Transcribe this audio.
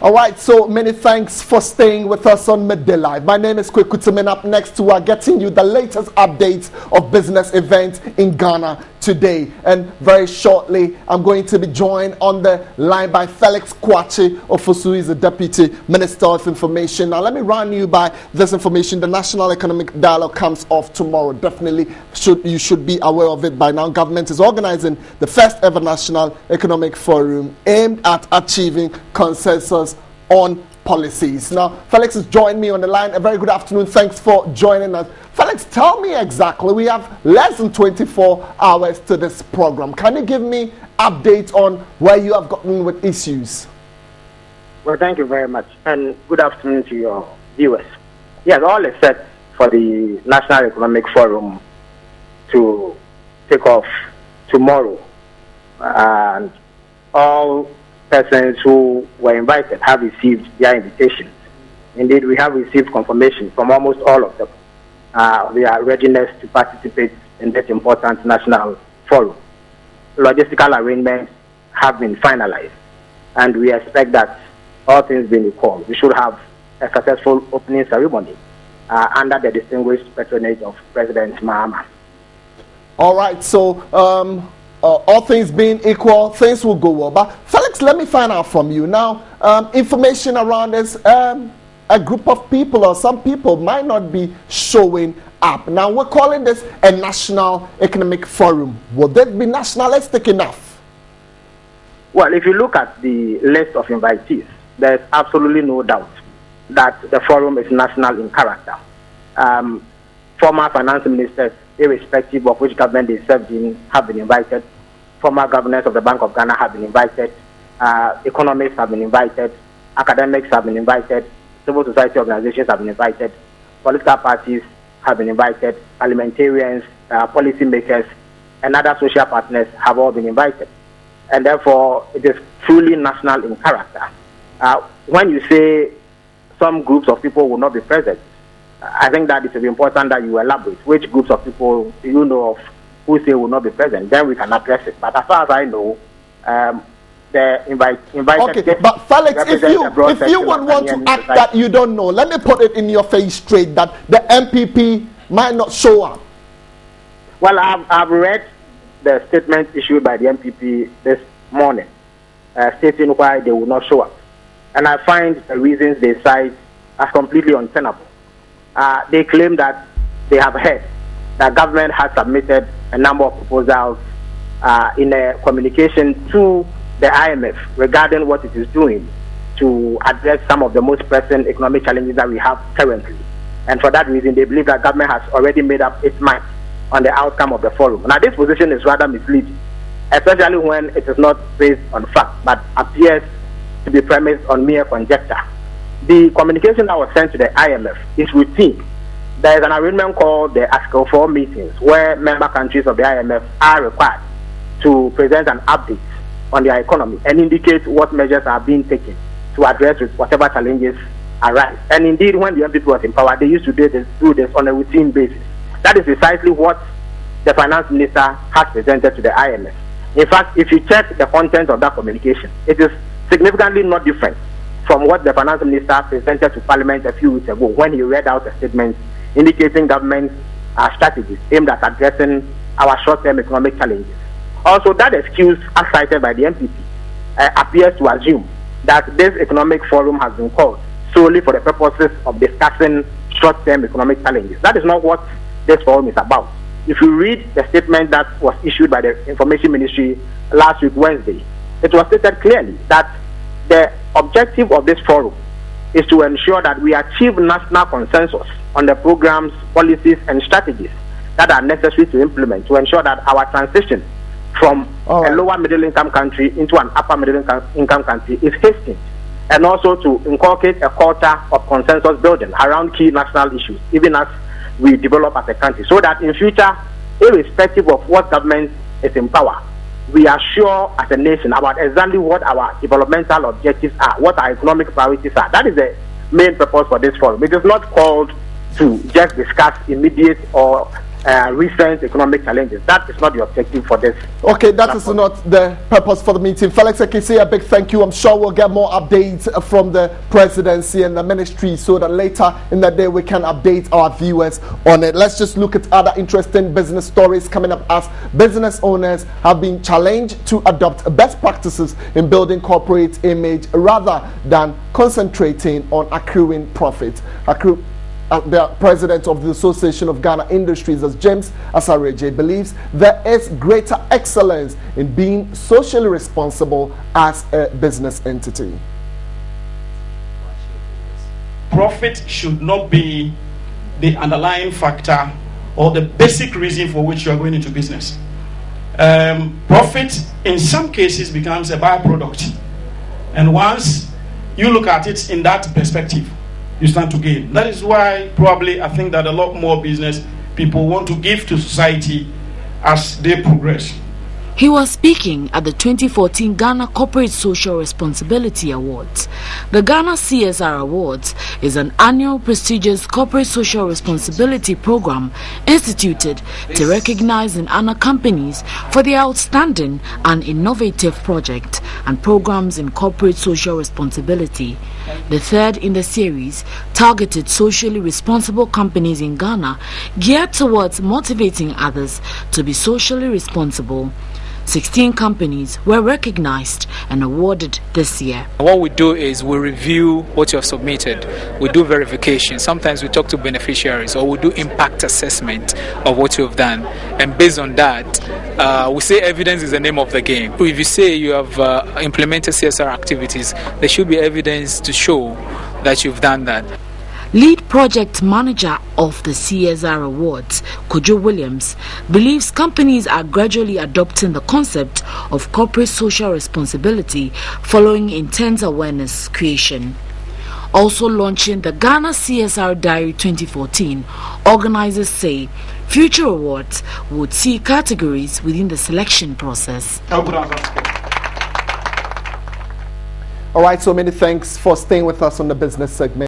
All right, so many thanks for staying with us on Midday Live. My name is Kwekutumin. Up next, we are getting you the latest updates of business events in Ghana today. And very shortly, I'm going to be joined on the line by Felix Kwachi Ofosu. He's the Deputy Minister of Information. Now, let me run you by this information. The National Economic Dialogue comes off tomorrow. Definitely, you should be aware of it by now. Government is organizing the first ever National Economic Forum aimed at achieving consensus on policies. Now, Felix has joined me on the line. A very good afternoon. Thanks for joining us. Felix, tell me exactly. We have less than 24 hours to this program. Can you give me updates on where you have gotten with issues? Well, thank you very much, and good afternoon to your viewers. Yes, all is set for the National Economic Forum to take off tomorrow, and all persons who were invited have received their invitations. Indeed, we have received confirmation from almost all of them their readiness to participate in this important national forum. Logistical arrangements have been finalized, and we expect that all things being equal, we should have a successful opening ceremony under the distinguished patronage of President Mahama. All right, so all things being equal, things will go well. But Felix, let me find out from you now. Information around this, a group of people or some people might not be showing up. Now we're calling this a National Economic Forum. Will that be nationalistic enough? Well, if you look at the list of invitees, there's absolutely no doubt that the forum is national in character. Former finance ministers, irrespective of which government they served in, have been invited. Former governors of the Bank of Ghana have been invited. Economists have been invited. Academics have been invited. Civil society organizations have been invited. Political parties have been invited. Parliamentarians, policy makers, and other social partners have all been invited. And therefore, it is truly national in character. When you say some groups of people will not be present, I think that it is important that you elaborate which groups of people do you know of who say will not be present. Then we can address it. But as far as I know, the invited. Okay, but Felix, if you would want to act that you don't know, let me put it in your face straight that the MPP might not show up. Well, I've read the statement issued by the MPP this morning, stating why they will not show up. And I find the reasons they cite as completely untenable. They claim that they have heard that government has submitted a number of proposals in a communication to the IMF regarding what it is doing to address some of the most pressing economic challenges that we have currently. And for that reason, they believe that government has already made up its mind on the outcome of the forum. Now, this position is rather misleading, especially when it is not based on fact, but appears to be premised on mere conjecture. The communication that was sent to the IMF is routine. There is an arrangement called the Article 4 meetings, where member countries of the IMF are required to present an update on their economy and indicate what measures are being taken to address with whatever challenges arise. And indeed, when the MPP was in power, they used to do this on a routine basis. That is precisely what the finance minister has presented to the IMF. In fact, if you check the content of that communication, it is significantly not different from what the finance minister presented to Parliament a few weeks ago when he read out a statement indicating government strategies aimed at addressing our short-term economic challenges. Also, that excuse, as cited by the MPP, appears to assume that this economic forum has been called solely for the purposes of discussing short-term economic challenges. That is not what this forum is about. If you read the statement that was issued by the Information Ministry last week, Wednesday, it was stated clearly that the objective of this forum is to ensure that we achieve national consensus on the programs, policies, and strategies that are necessary to implement to ensure that our transition from a lower middle income country into an upper middle income country is hastened, and also to inculcate a culture of consensus building around key national issues, even as we develop as a country, so that in future, irrespective of what government is in power, we are sure as a nation about exactly what our developmental objectives are, what our economic priorities are. That is the main purpose for this forum. It is not called to just discuss immediate or recent economic challenges. That is not the objective for this. Okay, that is not the purpose for the meeting. Felix Ekisi, a big thank you. I'm sure we'll get more updates from the presidency and the ministry so that later in the day we can update our viewers on it. Let's just look at other interesting business stories coming up as business owners have been challenged to adopt best practices in building corporate image rather than concentrating on accruing profit. The president of the Association of Ghana Industries, as James Asareje, believes there is greater excellence in being socially responsible as a business entity. Profit should not be the underlying factor or the basic reason for which you are going into business. Profit in some cases becomes a byproduct, and once you look at it in that perspective, you stand to gain. That is why probably I think that a lot more business people want to give to society as they progress. He was speaking at the 2014 Ghana Corporate Social Responsibility Awards. The Ghana CSR Awards is an annual prestigious corporate social responsibility program instituted to recognize and honor companies for their outstanding and innovative projects and programs in corporate social responsibility. The third in the series targeted socially responsible companies in Ghana geared towards motivating others to be socially responsible. 16 companies were recognized and awarded this year. What we do is we review what you have submitted. We do verification. Sometimes we talk to beneficiaries, or we do impact assessment of what you have done. And based on that, we say evidence is the name of the game. If you say you have implemented CSR activities, there should be evidence to show that you've done that. Lead project manager of the CSR Awards, Kojo Williams, believes companies are gradually adopting the concept of corporate social responsibility following intense awareness creation. Also launching the Ghana CSR Diary 2014, organizers say future awards would see categories within the selection process. All right, so many thanks for staying with us on the business segment.